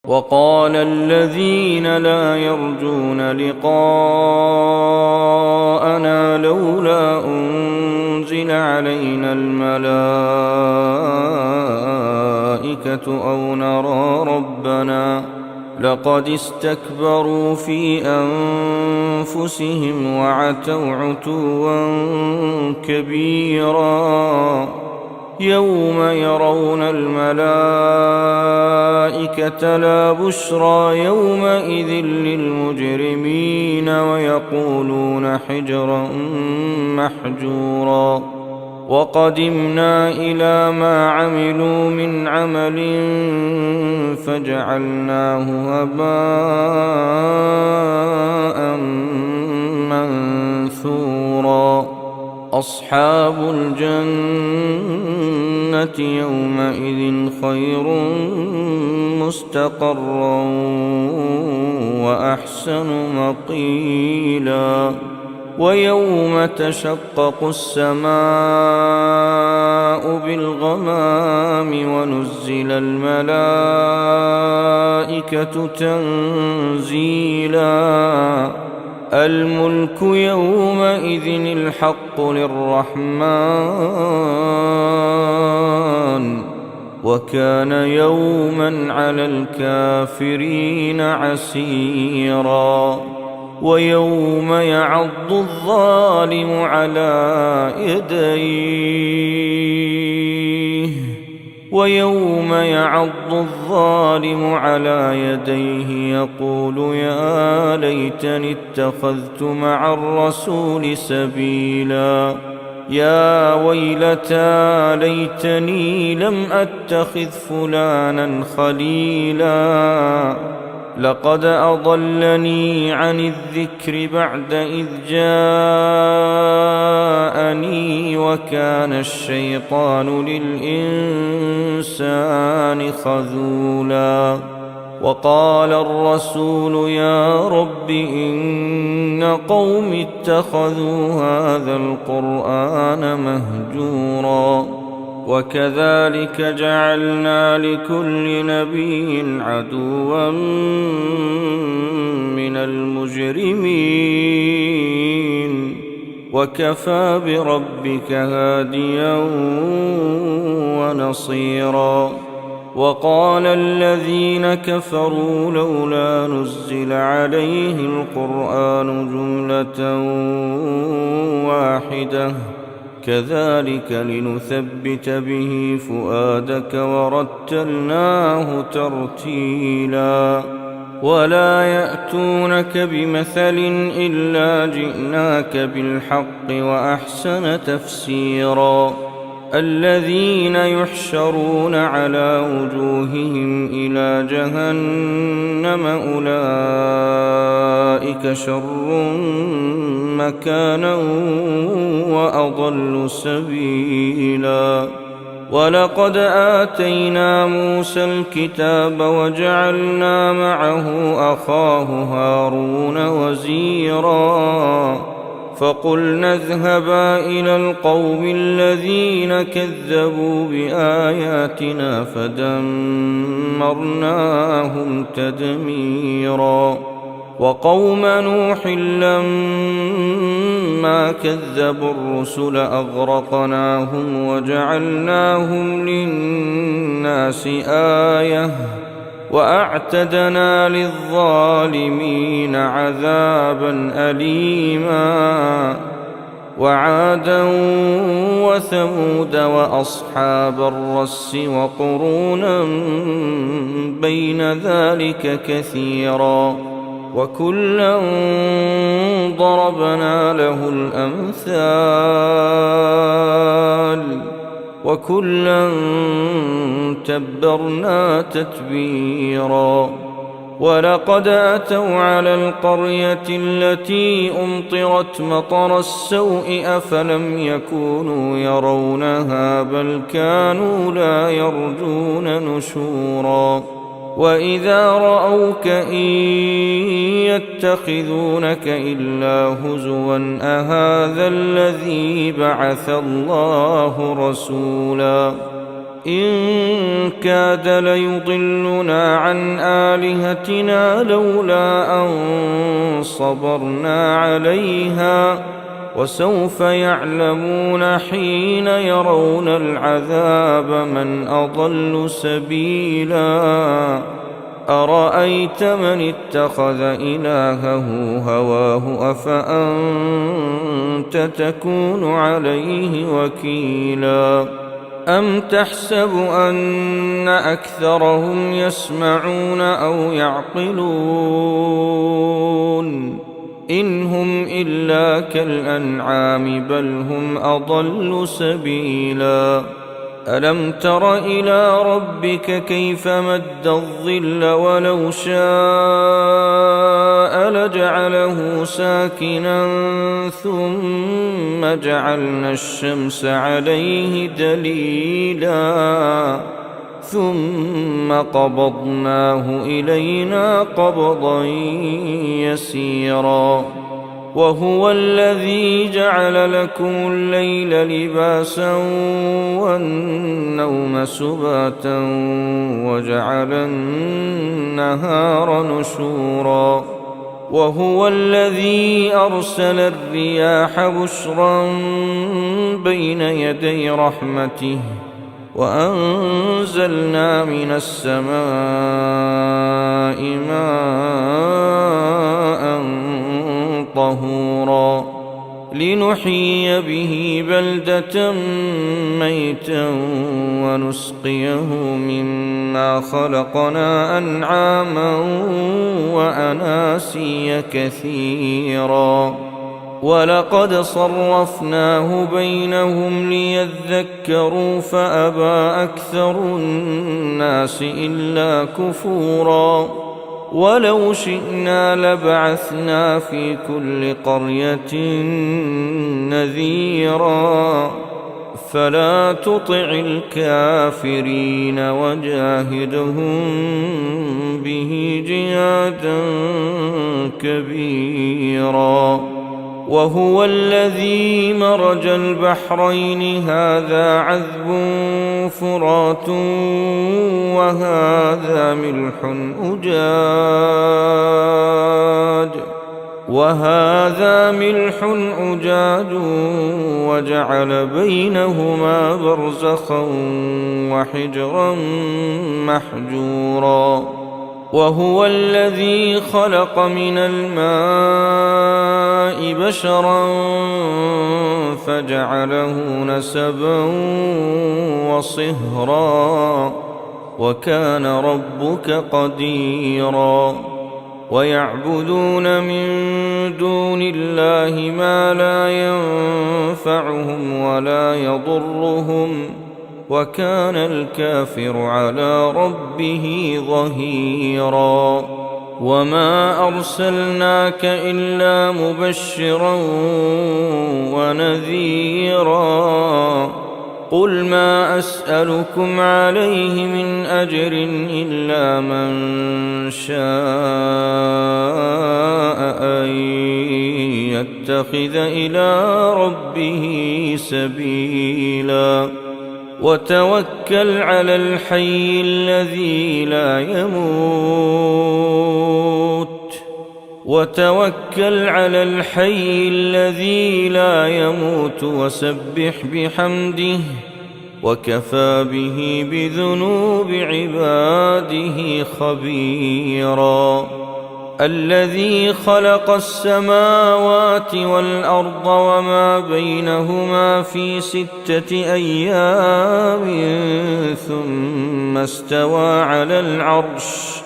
وقال الذين لا يرجون لقاءنا لولا أنزل علينا الملائكة أو نرى ربنا لقد استكبروا في أنفسهم وعتوا عتوا كبيرا يوم يرون الملائكة لا بشرى يومئذ للمجرمين ويقولون حجرا محجورا وقدمنا إلى ما عملوا من عمل فجعلناه هباء منثورا أصحاب الجنة يومئذ خير مستقرا وأحسن مقيلا ويوم تشقق السماء بالغمام ونزل الملائكة تنزيلا الملك يومئذ الحق للرحمن وكان يوما على الكافرين عسيرا ويوم يعض الظالم على يديه يقول يا ليتني اتخذت مع الرسول سبيلا يا ويلتى ليتني لم أتخذ فلانا خليلا لقد أضلني عن الذكر بعد إذ جاءني وكان الشيطان للإنسان خذولا وقال الرسول يا رب إن قوم اتخذوا هذا القرآن مهجورا وكذلك جعلنا لكل نبي عدوا من المجرمين وكفى بربك هاديا ونصيرا وقال الذين كفروا لولا نزل عليه القرآن جملة واحدة كذلك لنثبت به فؤادك ورتلناه ترتيلا ولا يأتونك بمثل إلا جئناك بالحق وأحسن تفسيرا الذين يحشرون على وجوههم إلى جهنم أولئك شر مكانا وأضل سبيلا ولقد آتينا موسى الكتاب وجعلنا معه أخاه هارون وزيرا فقلنا اذهبا إلى القوم الذين كذبوا بآياتنا فدمرناهم تدميرا وقوم نوح لما كذبوا الرسل أغرقناهم وجعلناهم للناس آية وأعتدنا للظالمين عذابا أليما وعادا وثمود وأصحاب الرس وقرونا بين ذلك كثيرا وكلا ضربنا له الأمثال وكلا تبرنا تتبيرا ولقد أتوا على القرية التي أمطرت مطر السوء أفلم يكونوا يرونها بل كانوا لا يرجون نشورا وإذا رأوك إن يتخذونك إلا هزوا أهذا الذي بعث الله رسولا إن كاد ليضلنا عن آلهتنا لولا أن صبرنا عليها وسوف يعلمون حين يرون العذاب من أضل سبيلا أرأيت من اتخذ إلهه هواه أفأنت تكون عليه وكيلا أم تحسب أن أكثرهم يسمعون أو يعقلون إن هم إلا كالأنعام بل هم أضل سبيلا ألم تر إلى ربك كيف مد الظل ولو شاء لجعله ساكنا ثم جعلنا الشمس عليه دليلا ثم قبضناه إلينا قبضا يسيرا وهو الذي جعل لكم الليل لباسا والنوم سباتا وجعل النهار نشورا وهو الذي أرسل الرياح بشرا بين يدي رحمته وأنزلنا من السماء ماء طهورا لنحيي به بلدة ميتا ونسقيه مما خلقنا أنعاما وأناسيا كثيرا ولقد صرفناه بينهم ليذكروا فأبى أكثر الناس إلا كفورا ولو شئنا لبعثنا في كل قرية نذيرا فلا تطع الكافرين وجاهدهم به جهادا كبيرا وهو الذي مرج البحرين هذا عذب فرات وهذا ملح أجاج وجعل بينهما برزخا وحجرا محجورا وهو الذي خلق من الماء بشرا فجعله نسبا وصهرا وكان ربك قديرا ويعبدون من دون الله ما لا ينفعهم ولا يضرهم وكان الكافر على ربه ظهيرا وما أرسلناك إلا مبشرا ونذيرا قل ما أسألكم عليه من أجر إلا من شاء أن يتخذ إلى ربه سبيلا وتوكل على الحي الذي لا يموت وسبح بحمده وكفى به بذنوب عباده خبيرا الذي خلق السماوات والأرض وما بينهما في 6 أيام ثم استوى على العرش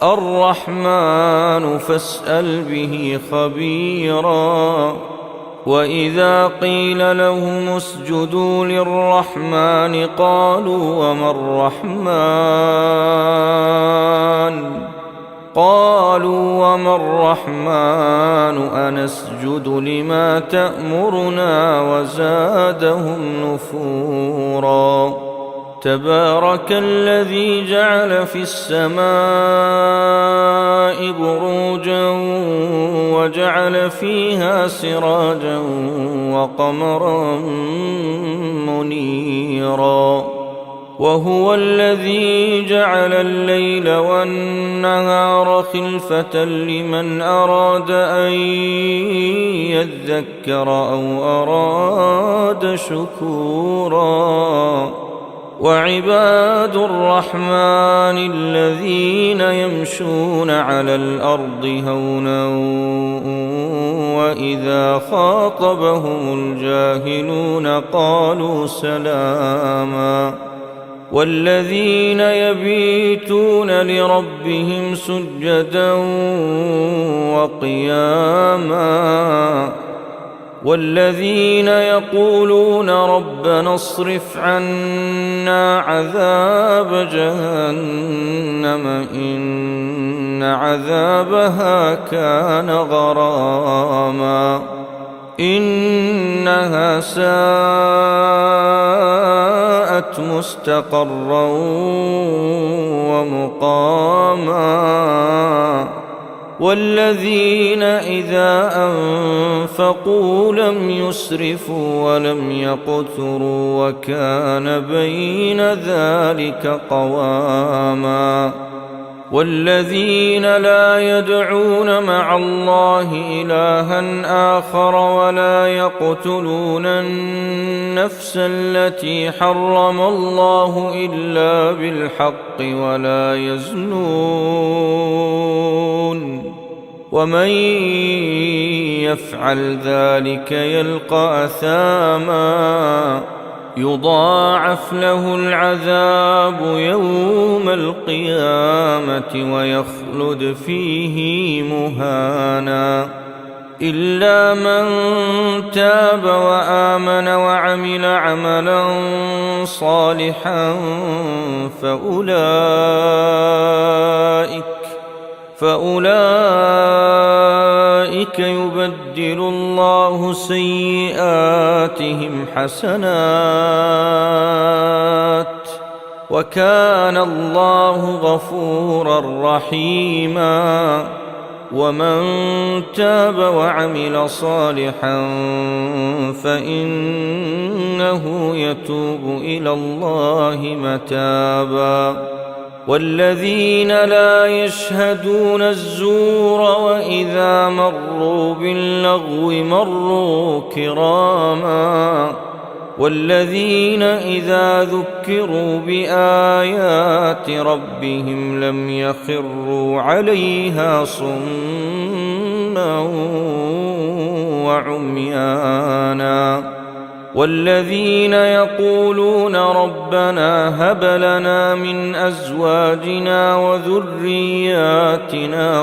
الرحمن فاسأل به خبيرا وإذا قيل لهم اسجدوا للرحمن قالوا وما الرحمن أنسجد لما تأمرنا وزادهم نفورا تبارك الذي جعل في السماء بروجا وجعل فيها سراجا وقمرا منيرا وهو الذي جعل الليل والنهار خلفة لمن أراد أن يذكر أو أراد شكورا وعباد الرحمن الذين يمشون على الأرض هونا وإذا خاطبهم الجاهلون قالوا سلاما والذين يبيتون لربهم سجدا وقياما والذين يقولون ربنا اصرف عنا عذاب جهنم إن عذابها كان غراما إنها ساءت مستقرا ومقاما والذين إذا أنفقوا لم يسرفوا ولم يقتروا وكان بين ذلك قواما والذين لا يدعون مع الله إلها آخر ولا يقتلون النفس التي حرم الله إلا بالحق ولا يزنون ومن يفعل ذلك يلقى أثاما يضاعف له العذاب يوم القيامة ويخلد فيه مهانا إلا من تاب وآمن وعمل عملا صالحا فأولئك يبدل الله سيئاتهم حسنات وكان الله غفورا رحيما ومن تاب وعمل صالحا فإنه يتوب إلى الله متابا والذين لا يشهدون الزور وإذا مروا باللغو مروا كراما والذين إذا ذكروا بآيات ربهم لم يخروا عليها صما وعميانا والذين يقولون ربنا هب لنا من أزواجنا وذرياتنا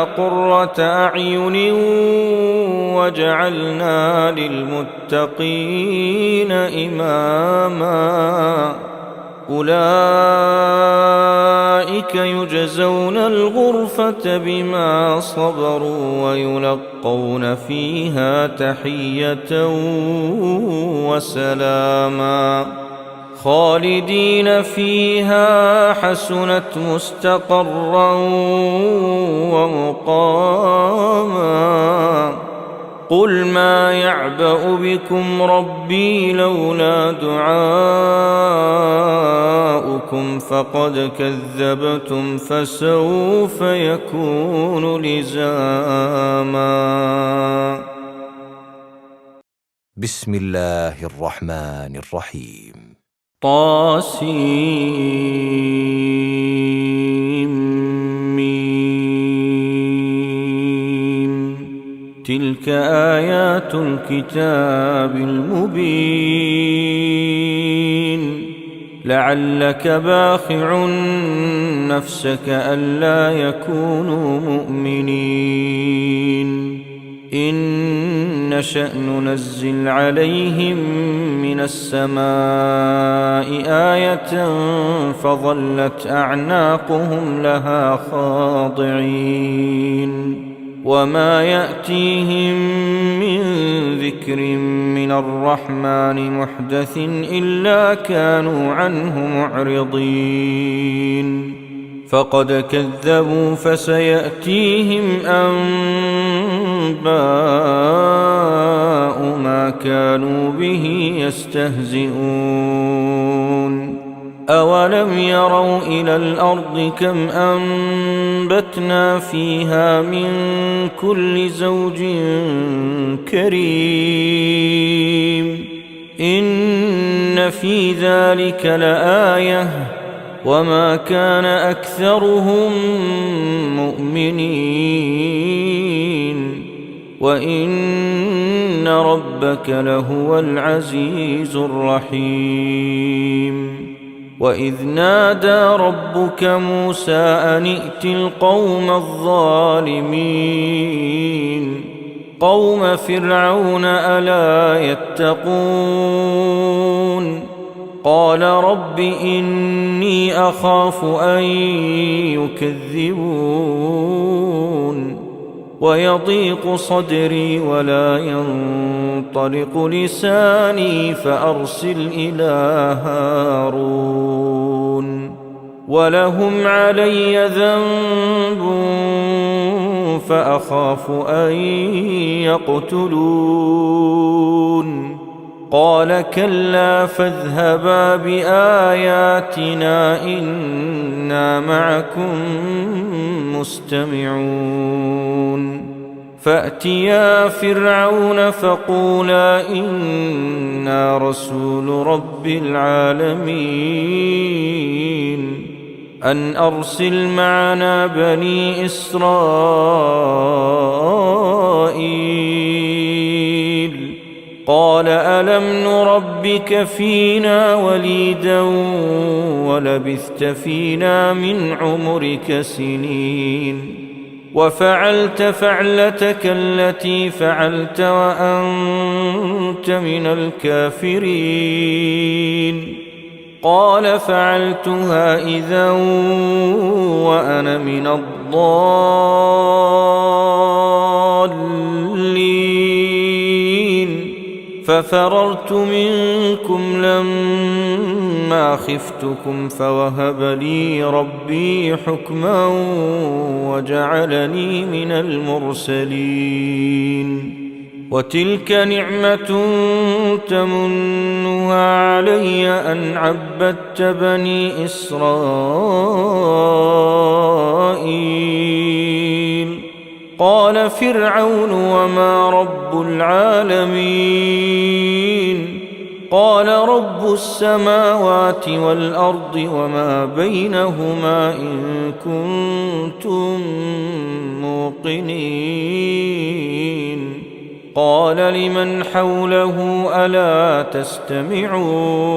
قرة أعين واجعلنا للمتقين إماما أولئك يجزون الغرفة بما صبروا ويلقون فيها تحية وسلاما خالدين فيها حسنت مستقرا ومقاما قل ما يعبأ بكم ربي لولا دعاؤكم فقد كذبتم فسوف يكون لزاما. بسم الله الرحمن الرحيم. تلك آيات الكتاب المبين لعلك باخع نفسك ألا يكونوا مؤمنين إن نشأ ننزل عليهم من السماء آية فظلت أعناقهم لها خاضعين وما يأتيهم من ذكر من الرحمن محدث إلا كانوا عنه معرضين فقد كذبوا فسيأتيهم أنباء ما كانوا به يستهزئون أولم يروا إلى الأرض كم أنبتنا فيها من كل زوج كريم إن في ذلك لآية وما كان أكثرهم مؤمنين وإن ربك لهو العزيز الرحيم وإذ نادى ربك موسى أن ائت القوم الظالمين قوم فرعون ألا يتقون قال رب إني أخاف أن يكذبون ويضيق صدري ولا ينطلق لساني فأرسل إلى هارون ولهم علي ذنب فأخاف أن يقتلون قال كلا فاذهبا بآياتنا إنا معكم مستمعون فأتيا فرعون فقولا إنا رسول رب العالمين أن أرسل معنا بني إسرائيل قال ألم نربك فينا وليدا ولبثت فينا من عمرك سنين وفعلت فعلتك التي فعلت وأنت من الكافرين قال فعلتها إذا وأنا من الضالين ففررت منكم لما خفتكم فوهب لي ربي حكما وجعلني من المرسلين وتلك نعمة تمنها علي أن عبدت بني إسرائيل قال فرعون وما رب العالمين قال رب السماوات والأرض وما بينهما إن كنتم موقنين قال لمن حوله ألا تستمعون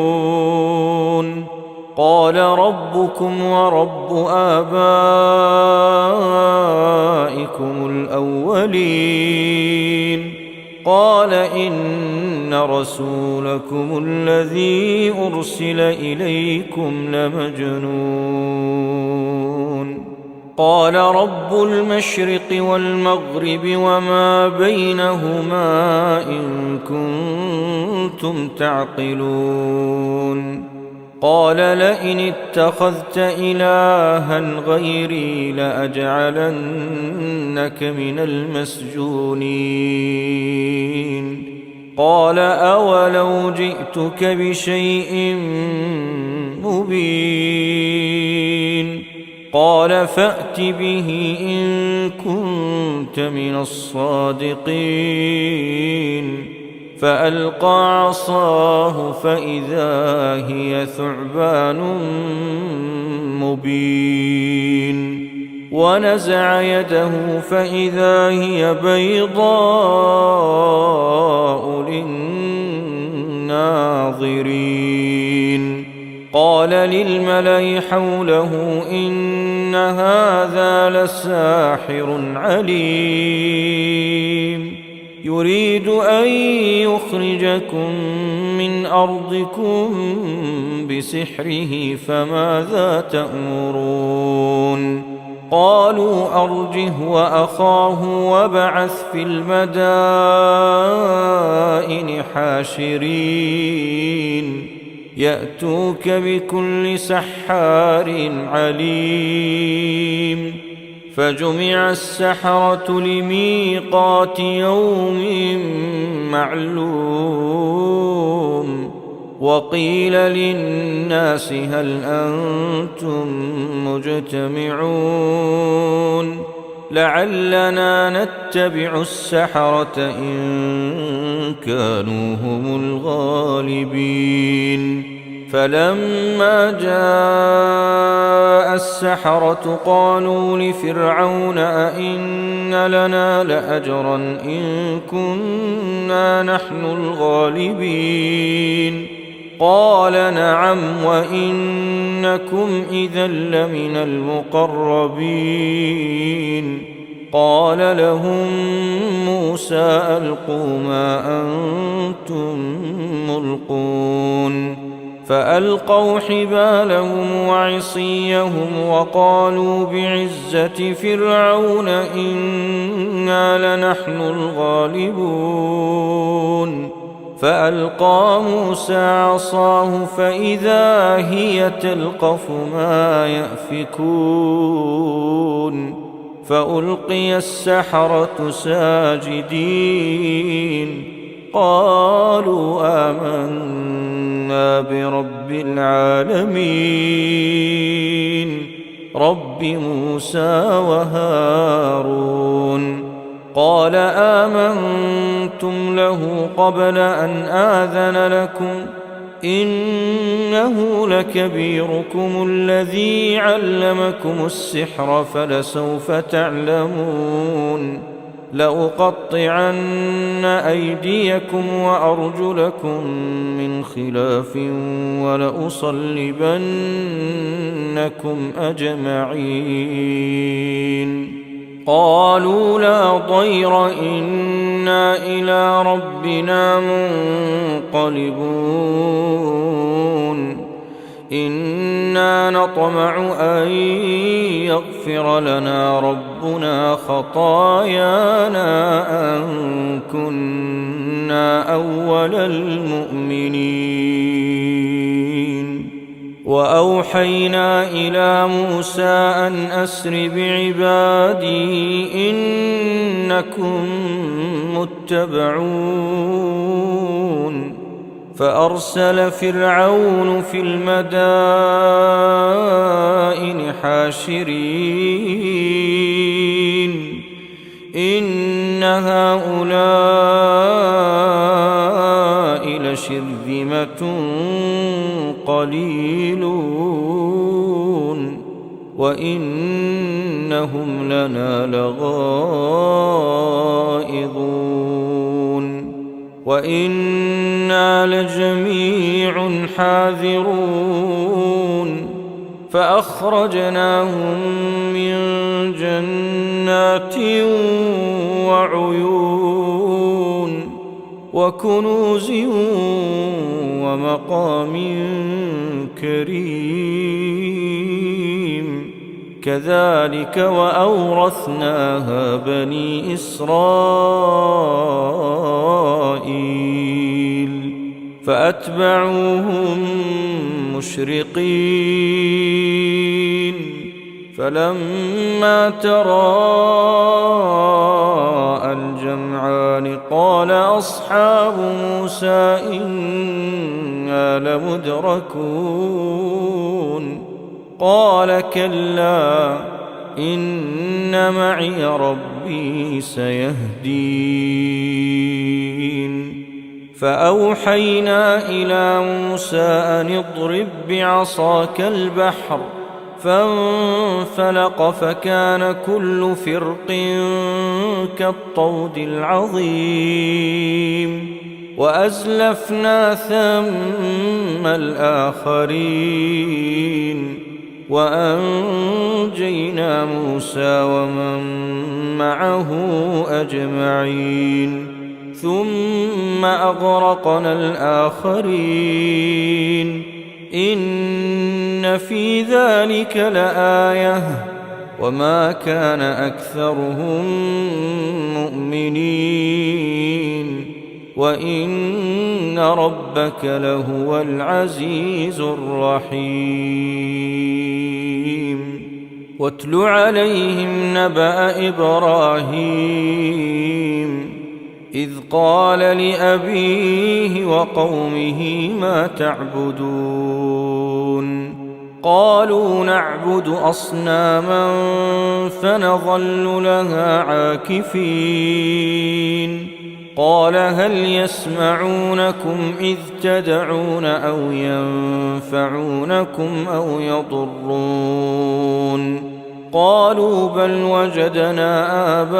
قال ربكم ورب آبائكم الأولين قال إن رسولكم الذي أرسل إليكم لمجنون قال رب المشرق والمغرب وما بينهما إن كنتم تعقلون قال لئن اتخذت إلها غيري لأجعلنك من المسجونين قال أولو جئتك بشيء مبين قال فأت به إن كنت من الصادقين فألقى عصاه فإذا هي ثعبان مبين ونزع يده فإذا هي بيضاء للناظرين قال للملأ حوله إن هذا لساحر عليم يريد أن يخرجكم من أرضكم بسحره فماذا تأمرون قالوا أرجه وأخاه وابعث في المدائن حاشرين يأتوك بكل سحار عليم فجمع السحرة لميقات يوم معلوم وقيل للناس هل أنتم مجتمعون لعلنا نتبع السحرة إن كانوا هم الغالبين فلما جاء السحرة قالوا لفرعون أئن لنا لأجرا إن كنا نحن الغالبين قال نعم وإنكم إذا لمن المقربين قال لهم موسى ألقوا ما أنتم ملقون فألقوا حبالهم وعصيهم وقالوا بعزة فرعون إنا لنحن الغالبون فألقى موسى عصاه فإذا هي تلقف ما يأفكون فألقي السحرة ساجدين قالوا آمنا برب العالمين رب موسى وهارون قال آمنتم له قبل أن آذن لكم إنه لكبيركم الذي علمكم السحر فلسوف تعلمون لأقطعن أيديكم وأرجلكم من خلاف ولأصلبنكم أجمعين قالوا لا ضير إنا إلى ربنا منقلبون إنا نطمع أن يغفر لنا ربنا خطايانا أن كنا أول المؤمنين وأوحينا إلى موسى أن أسر بعبادي إنكم متبعون فأرسل فرعون في المدائن حاشرين إن هؤلاء لشرذمة قليلون وإنهم لنا لغائظون وإنا لجميع حاذرون فأخرجناهم من جنات وعيون وكنوز ومقام كريم كذلك وأورثناها بني إسرائيل فأتبعوهم مشرقين فلما تراءى الجمعان قال أصحاب موسى إنا لمدركون قال كلا إن معي ربي سيهدين فأوحينا إلى موسى أن اضرب بعصاك البحر فانفلق فكان كل فرق كالطود العظيم وأزلفنا ثم الآخرين وأنجينا موسى ومن معه أجمعين ثم أغرقنا الآخرين إن في ذلك لآية وما كان أكثرهم مؤمنين وإن ربك لهو العزيز الرحيم واتل عليهم نبأ إبراهيم إذ قال لأبيه وقومه ما تعبدون قالوا نعبد أصناما فنظل لها عاكفين قال هل يسمعونكم إذ تدعون أو ينفعونكم أو يضرون قالوا بل وجدنا آباءنا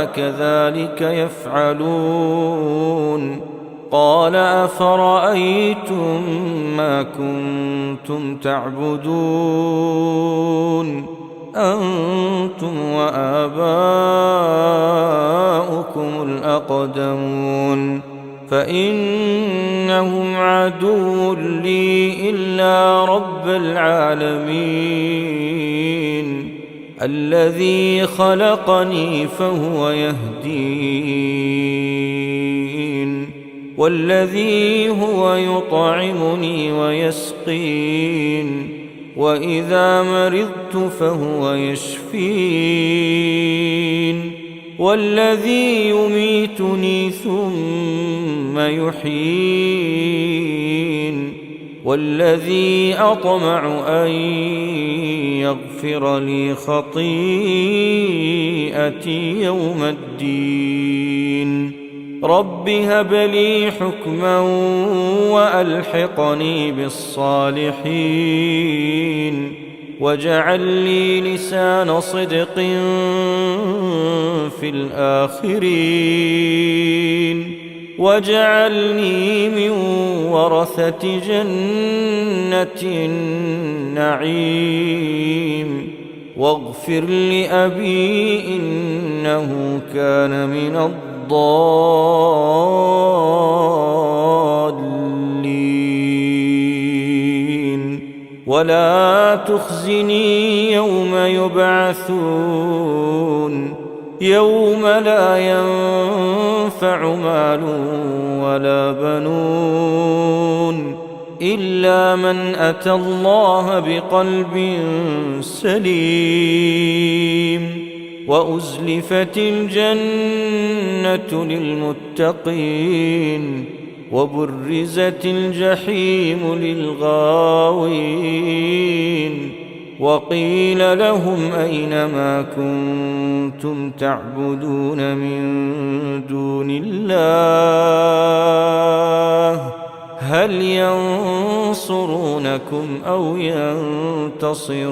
كذلك يفعلون قال أفرأيتم ما كنتم تعبدون أنتم وآباؤكم الأقدمون فإنهم عدو لي إلا رب العالمين الذي خلقني فهو يهدين والذي هو يطعمني ويسقين وإذا مرضت فهو يشفين والذي يميتني ثم يحيين والذي أطمع أن يغفر لي خطيئتي يوم الدين رب هب لي حكما وألحقني بالصالحين واجعل لي لسان صدق في الآخرين واجعلني من ورثة جنة النعيم واغفر لأبي إنه كان من الضالين ولا تخزني يوم يبعثون يوم لا ينفع مال ولا بنون إلا من أتى الله بقلب سليم وأزلفت الجنة للمتقين وبرزت الجحيم للغاوين وقيل لهم أين ما كنتم تعبدون من دون الله هل ينصرونكم أو ينتصرون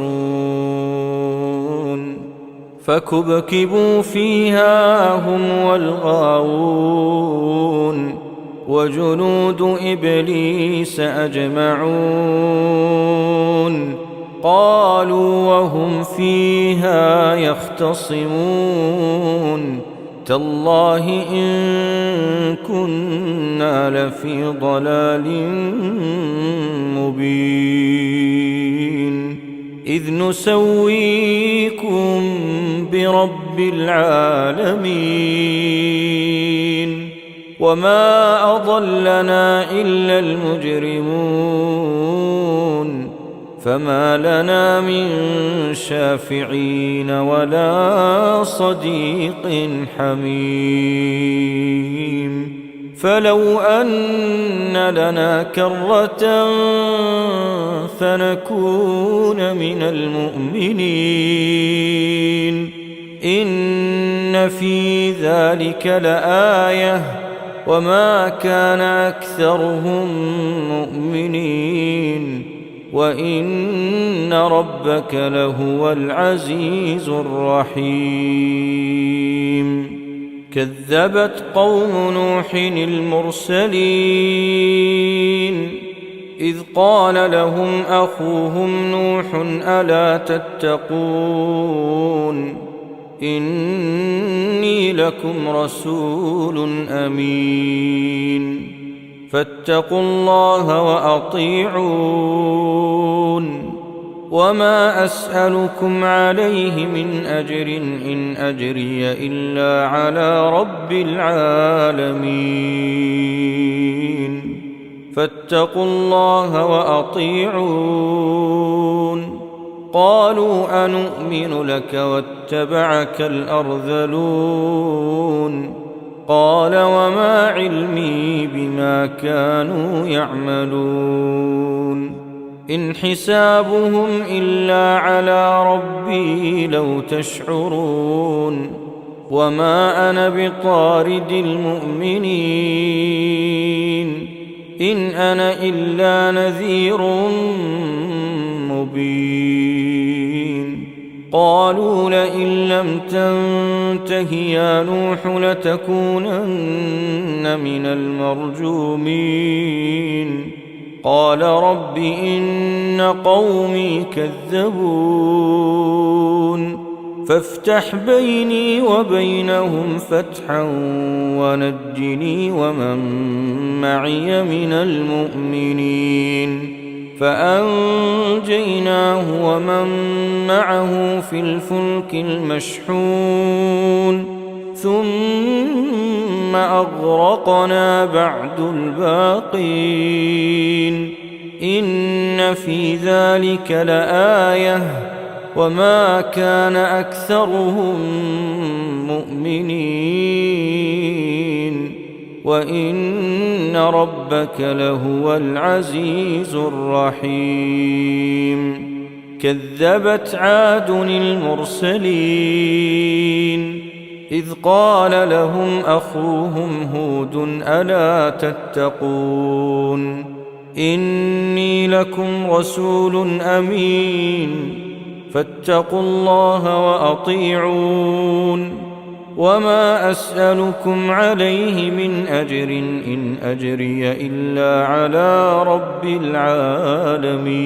فكبكبوا فيها هم والغاوون وجنود إبليس أجمعون قالوا وهم فيها يختصمون تالله إن كنا لفي ضلال مبين إذ نسويكم برب العالمين وما أضلنا إلا المجرمون فما لنا من شافعين ولا صديق حميم فلو أن لنا كرة فنكون من المؤمنين إن في ذلك لآية وما كان أكثرهم مؤمنين وإن ربك لهو العزيز الرحيم كذبت قوم نوح المرسلين إذ قال لهم أخوهم نوح ألا تتقون إني لكم رسول أمين فاتقوا الله وأطيعون وما أسألكم عليه من أجر إن أجري إلا على رب العالمين فاتقوا الله وأطيعون قالوا أنؤمن لك واتبعك الأرذلون قال وما علمي بما كانوا يعملون إن حسابهم إلا على ربي لو تشعرون وما أنا بطارد المؤمنين إن أنا إلا نذير مبين قالوا لئن لم تنته يا نوح لتكونن من المرجومين قال رب إن قومي كذبون فافتح بيني وبينهم فتحا ونجني ومن معي من المؤمنين فأنجيناه ومن معه في الفلك المشحون ثم أغرقنا بعد الباقين إن في ذلك لآية وما كان أكثرهم مؤمنين وإن ربك لهو العزيز الرحيم كذبت عاد المرسلين إذ قال لهم أخوهم هود ألا تتقون إني لكم رسول أمين فاتقوا الله وأطيعون وما أسألكم عليه من أجر إن أجري إلا على رب العالمين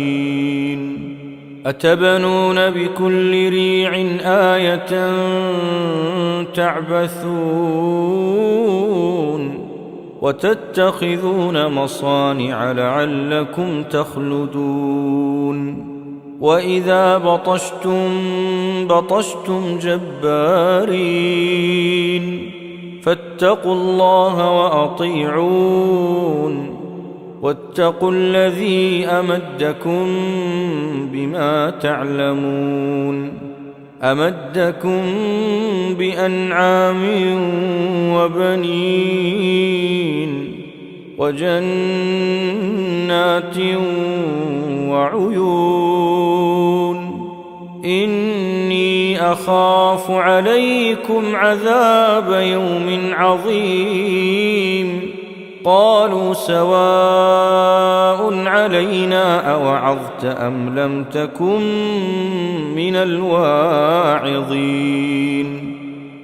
أتبنون بكل ريع آية تعبثون وتتخذون مصانع لعلكم تخلدون وإذا بطشتم بطشتم جبارين فاتقوا الله وأطيعون واتقوا الذي أمدكم بما تعلمون أمدكم بأنعام وبنين وجنات وعيون إني أخاف عليكم عذاب يوم عظيم قالوا سواء علينا أوعظت أم لم تكن من الواعظين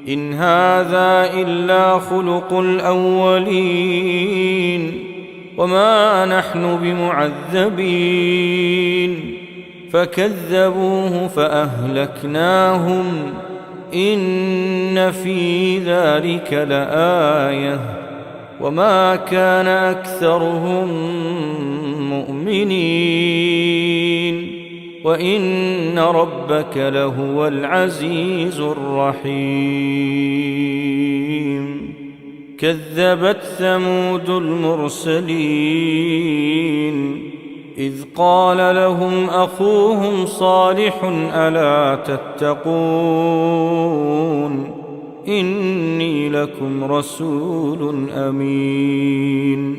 إن هذا إلا خلق الأولين وما نحن بمعذبين فكذبوه فأهلكناهم إن في ذلك لآية وما كان أكثرهم مؤمنين وإن ربك لهو العزيز الرحيم كذبت ثمود المرسلين إذ قال لهم أخوهم صالح ألا تتقون إني لكم رسول أمين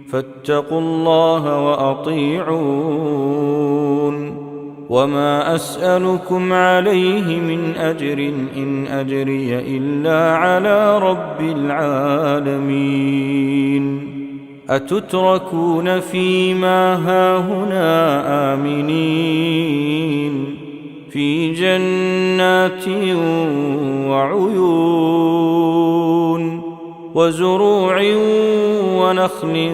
فاتقوا الله وأطيعون وما أسألكم عليه من أجر إن أجري إلا على رب العالمين أتتركون فيما هاهنا آمنين في جنات وعيون وزروع ونخل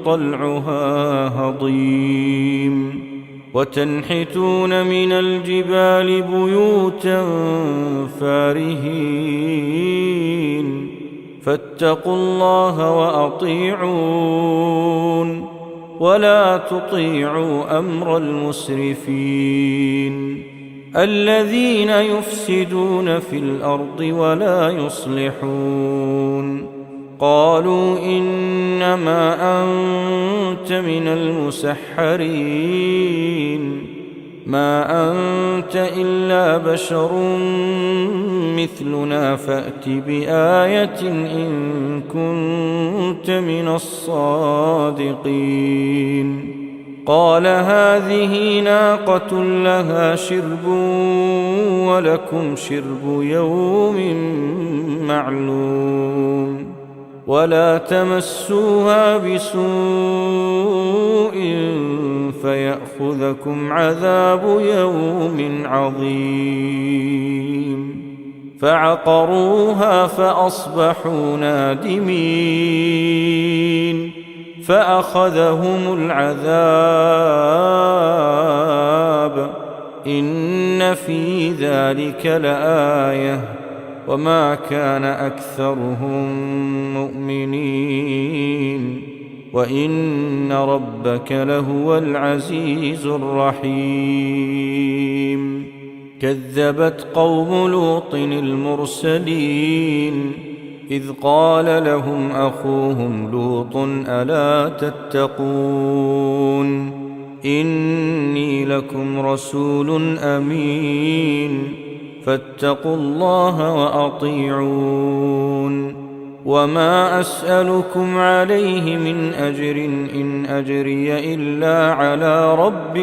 طلعها هضيم وتنحتون من الجبال بيوتا فارهين فاتقوا الله وأطيعون ولا تطيعوا أمر المسرفين الذين يفسدون في الأرض ولا يصلحون. قالوا إنما أنت من المسحرين ما أنت إلا بشر مثلنا فأت بآية إن كنت من الصادقين. قال هذه ناقة لها شرب ولكم شرب يوم معلوم ولا تمسوها بسوء فيأخذكم عذاب يوم عظيم. فعقروها فأصبحوا نادمين فأخذهم العذاب إن في ذلك لآية وما كان أكثرهم مؤمنين وإن ربك لهو العزيز الرحيم. كذبت قوم لوط المرسلين إذ قال لهم أخوهم لوط ألا تتقون إني لكم رسول أمين فاتقوا الله وأطيعون. وما أسألكم عليه من أجر إن أجري إلا على رب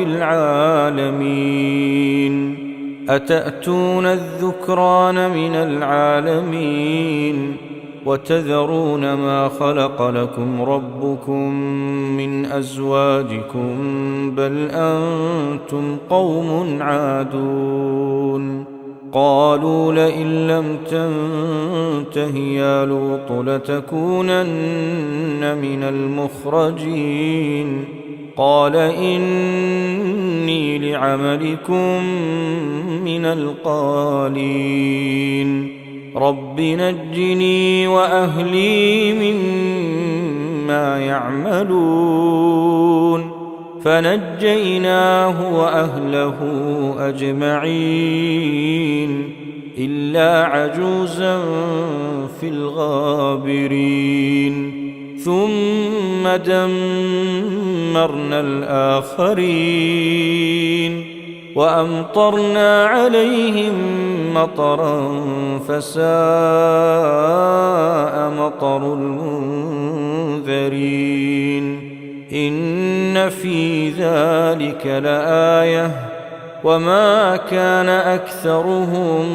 العالمين. أتأتون الذكران من العالمين وتذرون ما خلق لكم ربكم من أزواجكم بل أنتم قوم عادون. قالوا لئن لم تنته يا لوط لتكونن من المخرجين. قال إني لعملكم من القالين. رب نجني وأهلي مما يعملون. فنجيناه وأهله أجمعين إلا عجوزا في الغابرين. ثم دمرنا الآخرين وأمطرنا عليهم مطرا فساء مطر المنذرين. إن في ذلك لآية وما كان أكثرهم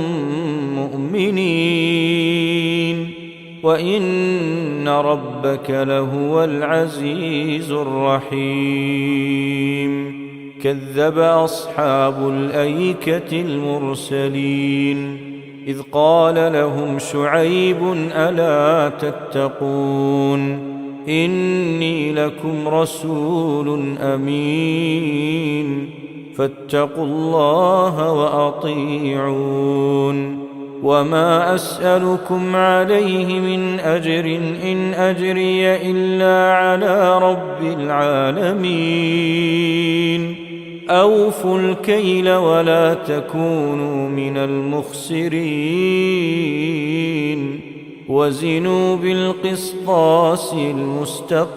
مؤمنين وإن ربك لهو العزيز الرحيم. كذب أصحاب الأيكة المرسلين إذ قال لهم شعيب ألا تتقون إني لكم رسول أمين فاتقوا الله وأطيعون. وما أسألكم عليه من أجر إن أجري إلا على رب العالمين. أوفوا الكيل ولا تكونوا من المخسرين وزنوا بالقسطاس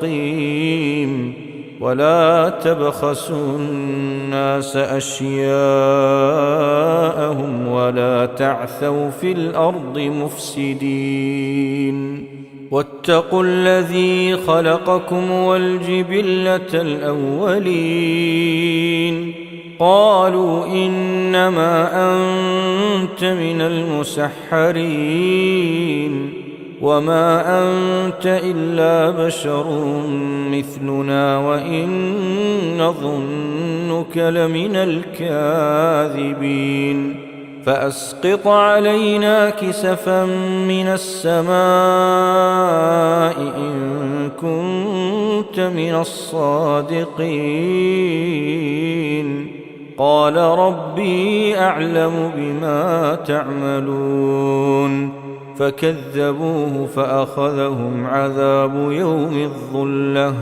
المستقيم ولا تبخسوا الناس أشياءهم ولا تعثوا في الأرض مفسدين. واتقوا الذي خلقكم والجبلة الأولين. قالوا إنما أنت من المسحرين وما أنت إلا بشر مثلنا وإن نظنك لمن الكاذبين. فأسقط علينا كسفا من السماء إن كنت من الصادقين. قال ربي أعلم بما تعملون. فكذبوه فأخذهم عذاب يوم الظلة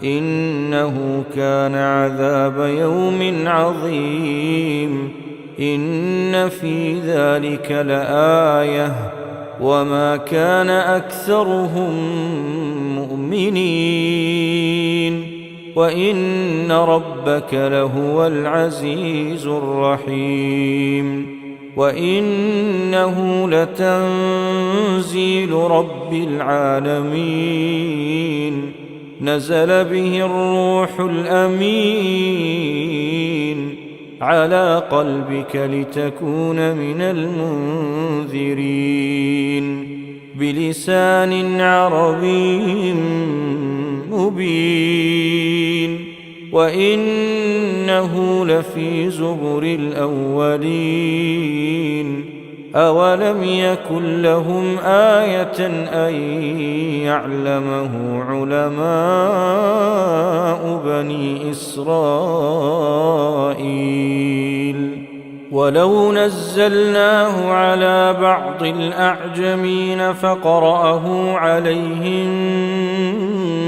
إنه كان عذاب يوم عظيم إن في ذلك لآية وما كان أكثرهم مؤمنين وإن ربك لهو العزيز الرحيم وإنه لتنزيل رب العالمين نزل به الروح الأمين على قلبك لتكون من المنذرين بلسان عربي مبين وإنه لفي زبر الأولين أولم يكن لهم آية أن يعلمه علماء بني إسرائيل ولو نزلناه على بعض الأعجمين فقرأه عليهم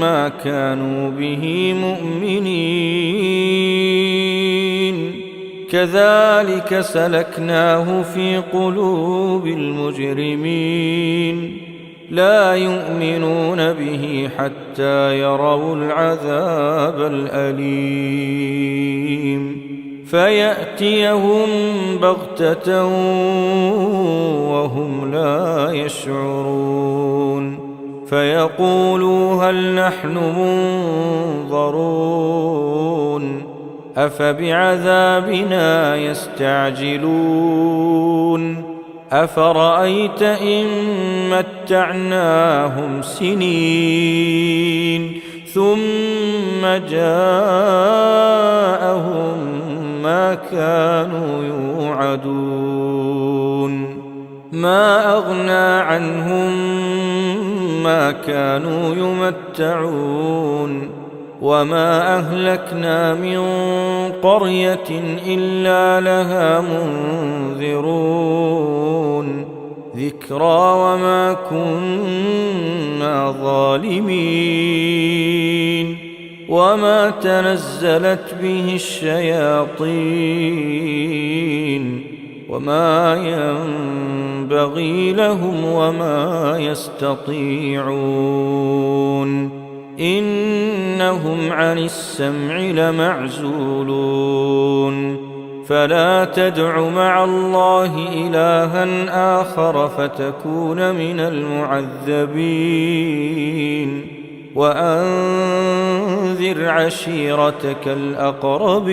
ما كانوا به مؤمنين كذلك سلكناه في قلوب المجرمين لا يؤمنون به حتى يروا العذاب الأليم فيأتيهم بغتة وهم لا يشعرون فيقولوا هل نحن منظرون أفبعذابنا يستعجلون أفرأيت إن متعناهم سنين ثم جاءهم ما كانوا يوعدون ما أغنى عنهم ما كانوا يمتعون وما أهلكنا من قرية إلا لها منذرون ذكرى وما كنا ظالمين وما تنزلت به الشياطين وما ينبغي لهم وما يستطيعون إنهم عن السمع لمعزولون فلا تدع مع الله إلها آخر فتكون من المعذبين وأنذر عشيرتك الأقربين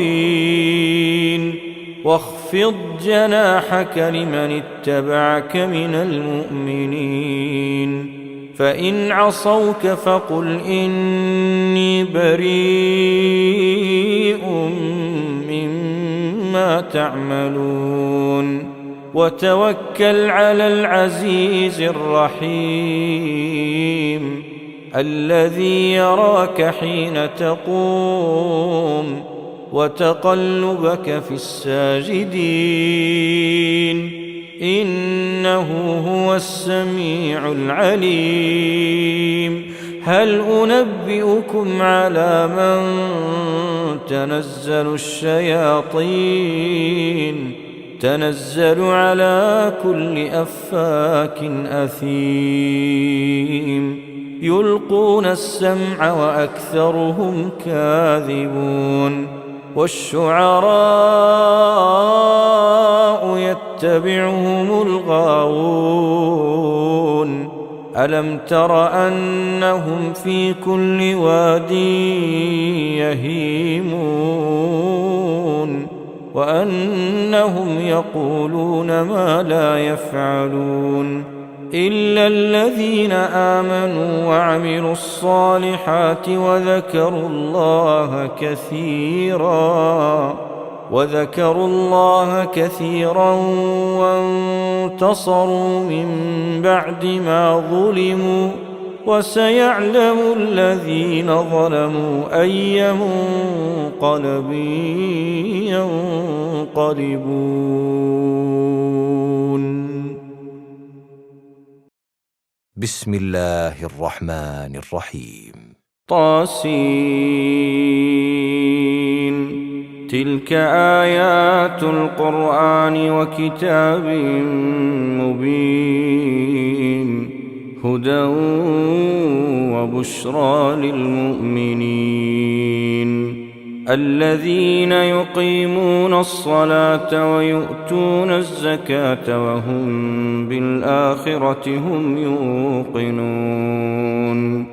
واخفض جناحك لمن اتبعك من المؤمنين فإن عصوك فقل إني بريء مما تعملون وتوكل على العزيز الرحيم الذي يراك حين تقوم وتقلبك في الساجدين إنه هو السميع العليم هل أنبئكم على من تنزل الشياطين تنزل على كل أفاك أثيم يلقون السمع وأكثرهم كاذبون والشعراء يتبعهم الغاوون ألم تر أنهم في كل واد يهيمون وأنهم يقولون ما لا يفعلون إلا الذين آمنوا وعملوا الصالحات وذكروا الله كثيرا وانتصروا من بعد ما ظلموا وسيعلم الذين ظلموا أي منقلب ينقلبون. بسم الله الرحمن الرحيم. طاسين. تلك آيات القرآن وكتاب مبين، هدى وبشرى للمؤمنين الذين يقيمون الصلاة ويؤتون الزكاة وهم بالآخرة هم يوقنون.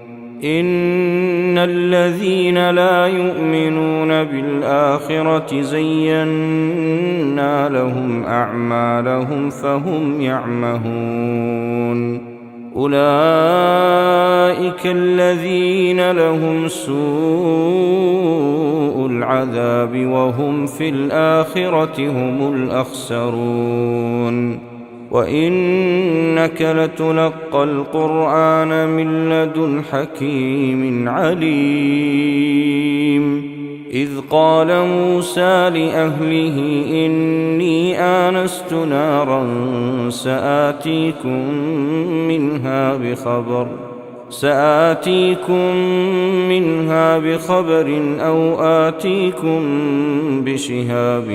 إن الذين لا يؤمنون بالآخرة زينا لهم أعمالهم فهم يعمهون. أولئك الذين لهم سوء العذاب وهم في الآخرة هم الأخسرون. وإنك لتلقى القرآن من لدن حكيم عليم. إذ قال موسى لأهله إني آنست نارا سآتيكم منها بخبر أو آتيكم بشهاب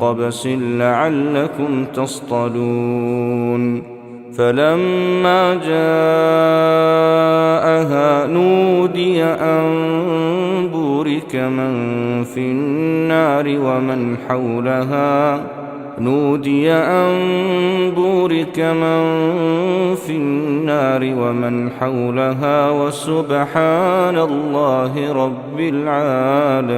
قبس لعلكم تصطلون. فلما جاءها نودي أن بورك من في النار ومن حولها وسبحان الله رب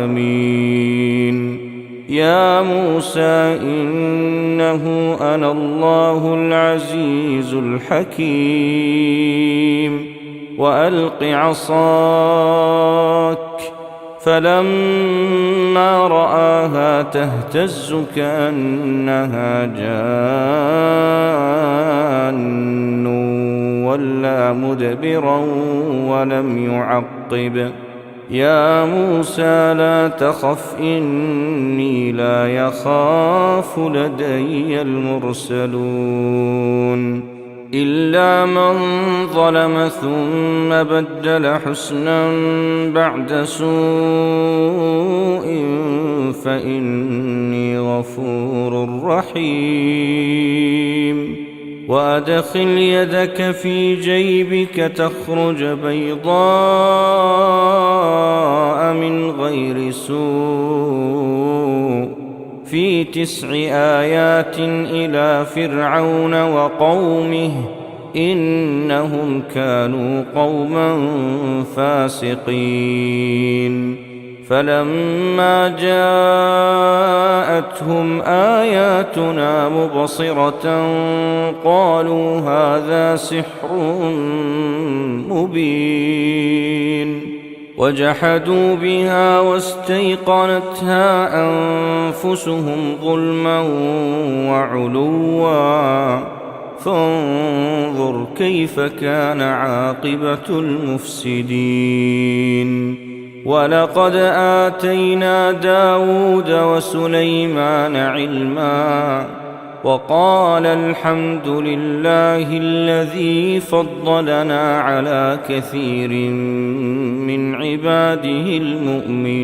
العالمين. يا موسى إنه أنا الله العزيز الحكيم. وألق عصاك، فلما رآها تهتز كأنها جان ولا مدبرا ولم يعقب. يا موسى لا تخف إني لا يخاف لدي المرسلون. إلا من ظلم ثم بدل حسنا بعد سوء فإني غفور رحيم. وأدخل يدك في جيبك تخرج بيضاء من غير سوء في 9 آيات إلى فرعون وقومه إنهم كانوا قوما فاسقين. فلما جاءتهم آياتنا مبصرة قالوا هذا سحر مبين. وجحدوا بها واستيقنتها أنفسهم ظلما وعلوا فانظر كيف كان عاقبة المفسدين. ولقد آتينا داود وسليمان علما وقال الحمد لله الذي فضلنا على كثير من عباده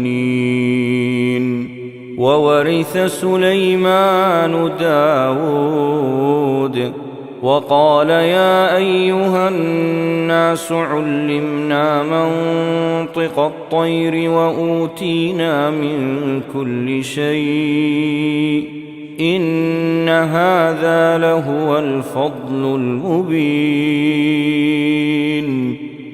المؤمنين. وورث سليمان داود وقال يا أيها الناس علمنا منطق الطير وأوتينا من كل شيء إن هذا لهو الفضل المبين.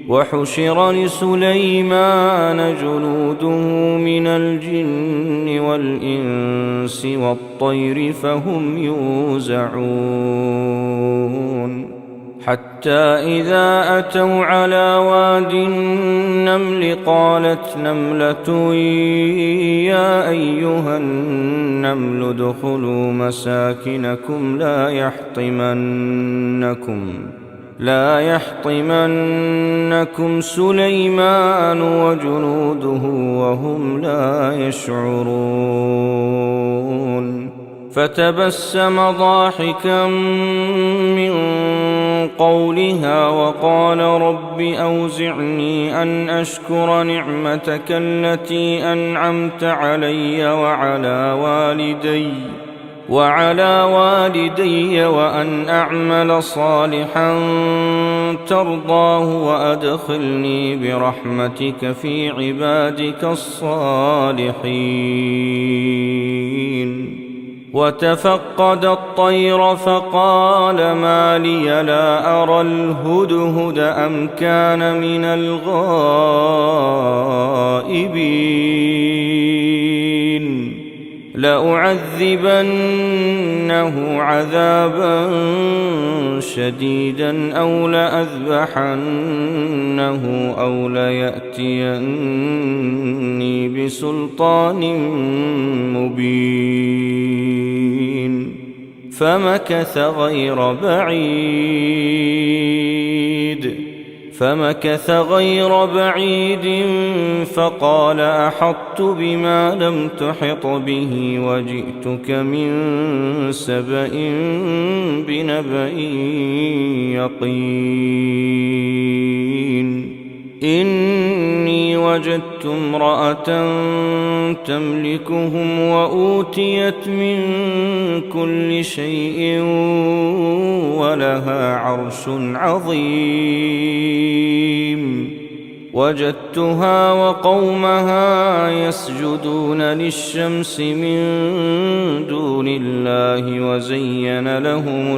وحشر لسليمان جنوده من الجن والإنس والطير فهم يوزعون. حتى إذا أتوا على واد النمل قالت نملة يا أيها النمل ادخلوا مساكنكم لا يحطمنكم سليمان وجنوده وهم لا يشعرون. فتبسم ضاحكا من قولها وقال رب أوزعني أن أشكر نعمتك التي أنعمت علي وعلى والدي وأن أعمل صالحا ترضاه وأدخلني برحمتك في عبادك الصالحين. وتفقد الطير فقال ما لي لا أرى الهدهد أم كان من الغائبين لأعذبنه عذابا شديدا أو لأذبحنه أو ليأتيني بسلطان مبين. فمكث غير بعيد فقال أحطت بما لم تحط به وجئتك من سبأ بنبأ يقين. إني وجدت امرأة تملكهم وأوتيت من كل شيء ولها عرش عظيم. وجدتها وقومها يسجدون للشمس من دون الله وزين لهم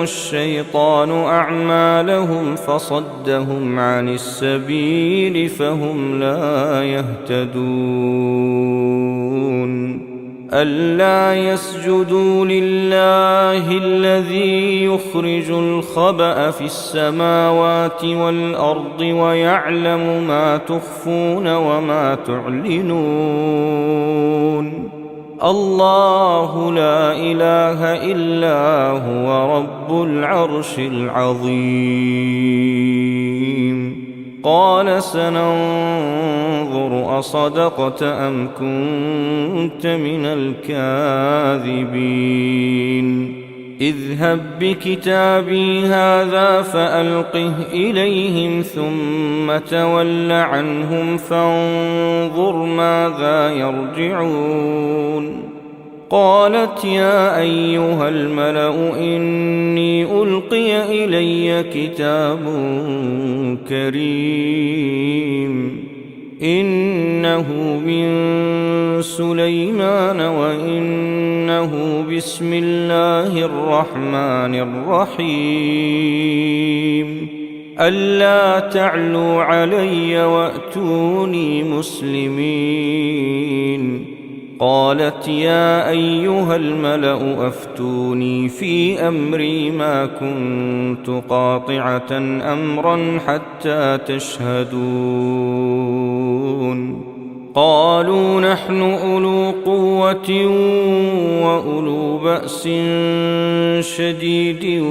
الشيطان أعمالهم فصدهم عن السبيل فهم لا يهتدون. ألا يسجدوا لله الذي يخرج الخبأ في السماوات والأرض ويعلم ما تخفون وما تعلنون. الله لا إله إلا هو رب العرش العظيم. قال سننظر أصدقت أم كنت من الكاذبين. اذهب بكتابي هذا فألقه إليهم ثم تول عنهم فانظر ماذا يرجعون. قالت يا أيها الملأ إني ألقي إلي كتاب كريم إنه من سليمان وإنه بسم الله الرحمن الرحيم. ألا تعلوا علي وأتوني مسلمين. قالت يا أيها الملأ أفتوني في أمري ما كنت قاطعة أمرا حتى تشهدون. قالوا نحن أولو قوة وأولو بأس شديد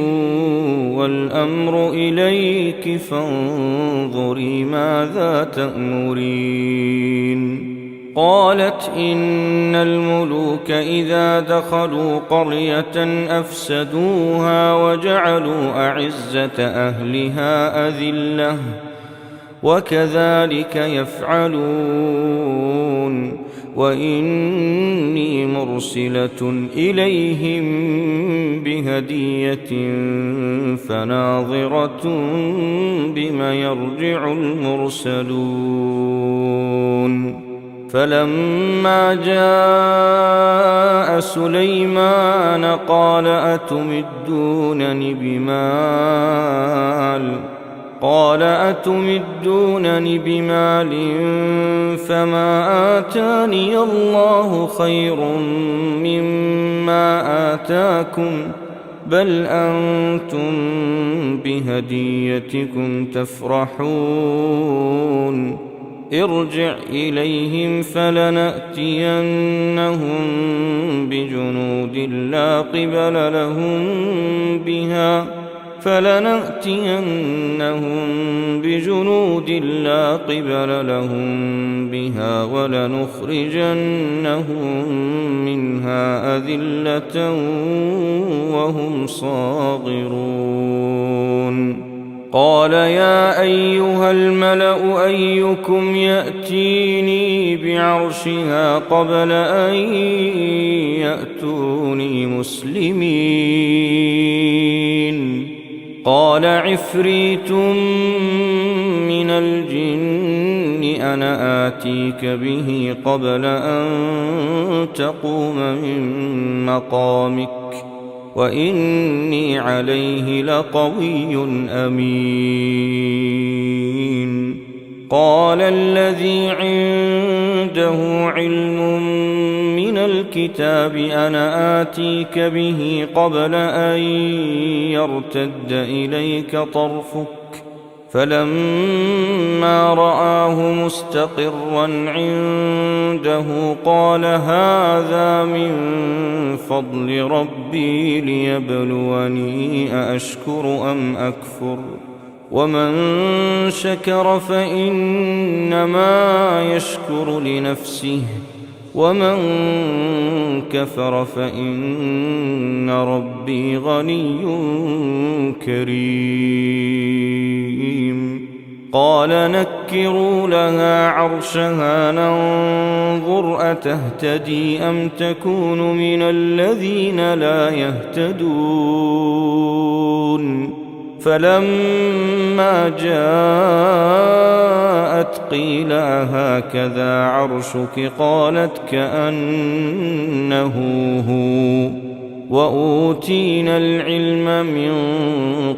والأمر إليك فانظري ماذا تأمرين. قالت إن الملوك إذا دخلوا قرية أفسدوها وجعلوا أعزة أهلها أذلة وكذلك يفعلون وإني مرسلة إليهم بهدية فناظرة بما يرجع المرسلون. فلما جاء سليمان قال أتمدونني بمال فما آتاني الله خير مما آتاكم بل أنتم بهديتكم تفرحون. ارجع إليهم فلنأتينهم بجنود لا قبل لهم بها فلنأتينهم بجنود لا قبل لهم بها ولنخرجنهم منها أذلة وهم صاغرون قال يا أيها الملأ أيكم يأتيني بعرشها قبل أن يأتوني مسلمين قال عفريت من الجن أنا آتيك به قبل أن تقوم من مقامك وإني عليه لقوي أمين قال الذي عنده علم من الكتاب أنا آتيك به قبل أن يرتد إليك طرفك فلما رآه مستقرا عنده قال هذا من فضل ربي ليبلوني أأشكر أم أكفر ومن شكر فإنما يشكر لنفسه ومن كفر فإن ربي غني كريم قال نكروا لها عرشها ننظر أتهتدي أم تكون من الذين لا يهتدون فلما جاءت قيل هكذا عرشك قالت كأنه هو وأوتينا العلم من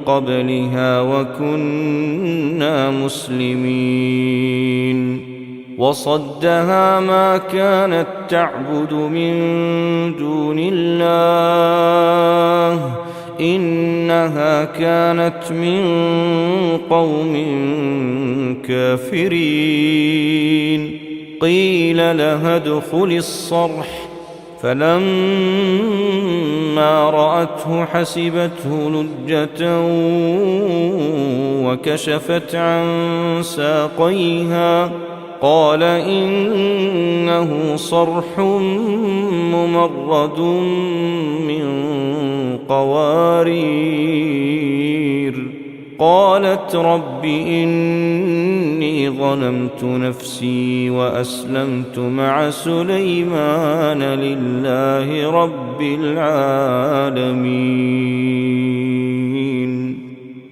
قبلها وكنا مسلمين وصدها ما كانت تعبد من دون الله إنها كانت من قوم كافرين قيل لها ادخل الصرح فلما رأته حسبته لجة وكشفت عن ساقيها قال إنه صرح ممرد من قوارير قالت رب إني ظلمت نفسي وأسلمت مع سليمان لله رب العالمين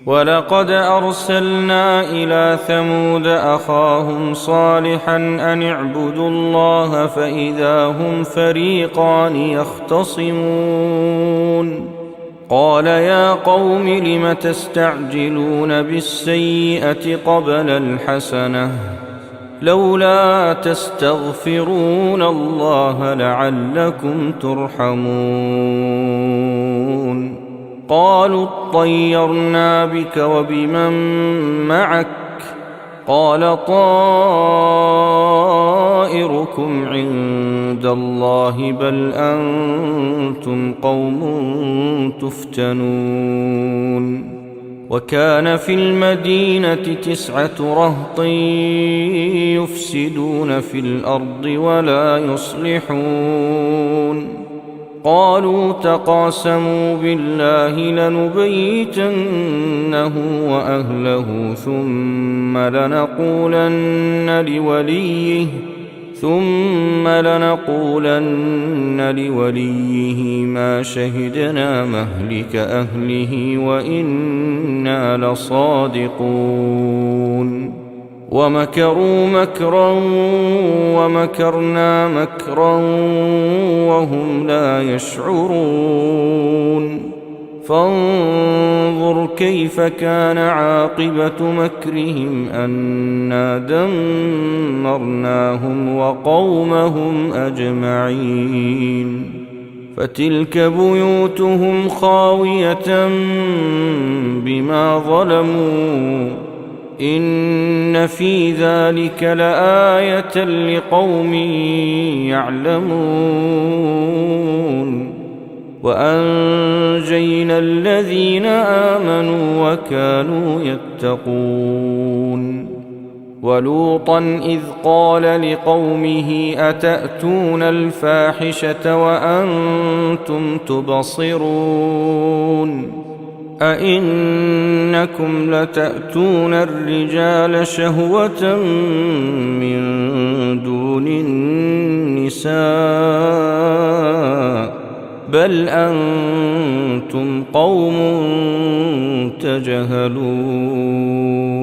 ولقد أرسلنا إلى ثمود أخاهم صالحا أن اعبدوا الله فإذا هم فريقان يختصمون قال يا قوم لم تستعجلون بالسيئة قبل الحسنة لولا تستغفرون الله لعلكم ترحمون قالوا اطيرنا بك وبمن معك قال طائركم عند الله بل أنتم قوم تفتنون وكان في المدينة 9 رهط يفسدون في الأرض ولا يصلحون قالوا تقاسموا بالله لنبيتنه وأهله ثم لنقولن لوليه ما شهدنا مهلك أهله وإنا لصادقون ومكروا مكرا ومكرنا مكرا وهم لا يشعرون فانظر كيف كان عاقبة مكرهم أنا دمرناهم وقومهم أجمعين فتلك بيوتهم خاوية بما ظلموا إن في ذلك لآية لقوم يعلمون وأنجينا الذين آمنوا وكانوا يتقون ولوطا إذ قال لقومه أتأتون الفاحشة وأنتم تبصرون أئنكم لتأتون الرجال شهوة من دون النساء بل أنتم قوم تجهلون